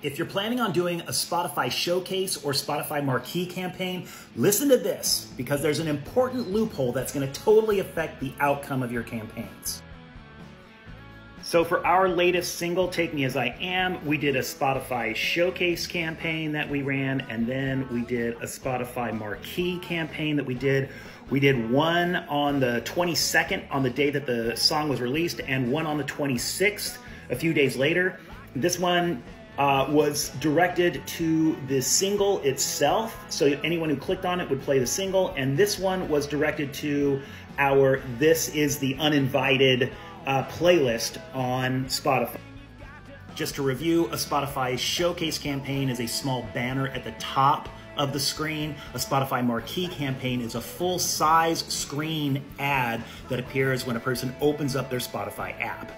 If you're planning on doing a Spotify showcase or Spotify Marquee campaign, listen to this because there's an important loophole that's going to totally affect the outcome of your campaigns. So for our latest single, Take Me As I Am, we did a Spotify showcase campaign that we ran, and then we did a Spotify Marquee campaign that we did. We did one on the 22nd, on the day that the song was released, and one on the 26th, a few days later. This one was directed to the single itself, so anyone who clicked on it would play the single, and this one was directed to our This Is the Uninvited playlist on Spotify. Just to review, a Spotify showcase campaign is a small banner at the top of the screen. A Spotify Marquee campaign is a full-size screen ad that appears when a person opens up their Spotify app.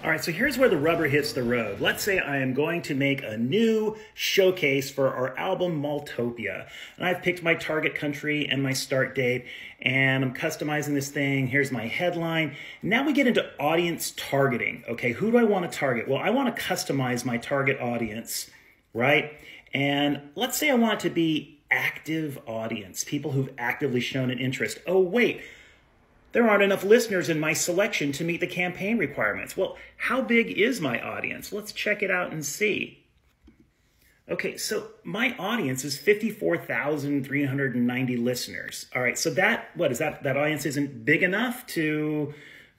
All right, so here's where the rubber hits the road. Let's say I am going to make a new showcase for our album Maltopia. And I've picked my target country and my start date, and I'm customizing this thing. Here's my headline. Now we get into audience targeting. Okay, who do I want to target? Well, I want to customize my target audience, right? And let's say I want it to be active audience, people who've actively shown an interest. Oh, wait. There aren't enough listeners in my selection to meet the campaign requirements. Well, how big is my audience? Let's check it out and see. Okay, so my audience is 54,390 listeners. All right, so that audience isn't big enough to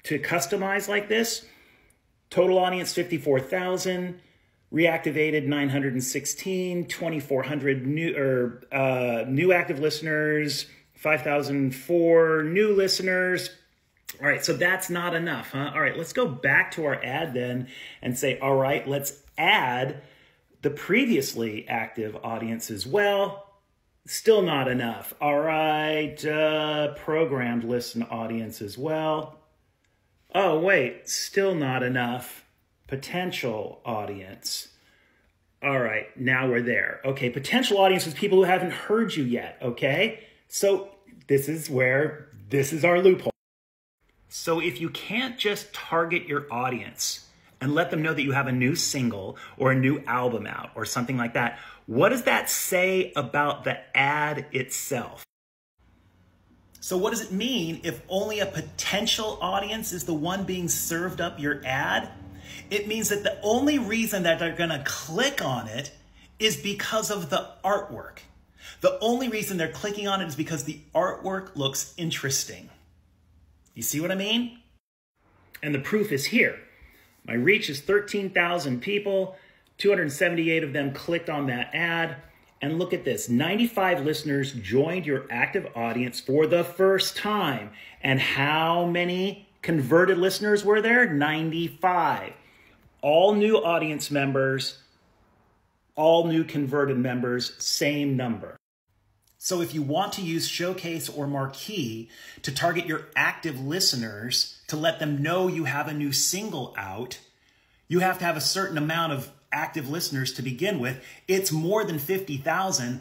customize like this. Total audience 54,000, reactivated 916, 2,400 new active listeners, 5,004 new listeners. All right, so that's not enough, huh? All right, let's go back to our ad then and say, all right, let's add the previously active audience as well. Still not enough. All right, programmed listen audience as well. Oh, wait, still not enough. Potential audience. All right, now we're there. Okay, potential audience is people who haven't heard you yet, okay? So this is our loophole. So if you can't just target your audience and let them know that you have a new single or a new album out or something like that, what does that say about the ad itself? So what does it mean if only a potential audience is the one being served up your ad? It means that the only reason that they're going to click on it is because of the artwork. The only reason they're clicking on it is because the artwork looks interesting. You see what I mean? And the proof is here. My reach is 13,000 people. 278 of them clicked on that ad. And look at this. 95 listeners joined your active audience for the first time. And how many converted listeners were there? 95. All new audience members, all new converted members, same number. So if you want to use Showcase or Marquee to target your active listeners, to let them know you have a new single out, you have to have a certain amount of active listeners to begin with. It's more than 50,000.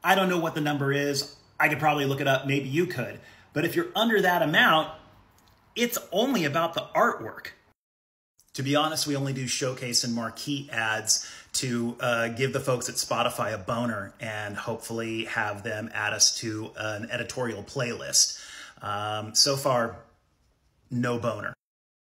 I don't know what the number is. I could probably look it up. Maybe you could. But if you're under that amount, it's only about the artwork. To be honest, we only do Showcase and Marquee ads to give the folks at Spotify a boner and hopefully have them add us to an editorial playlist. So far, no boner.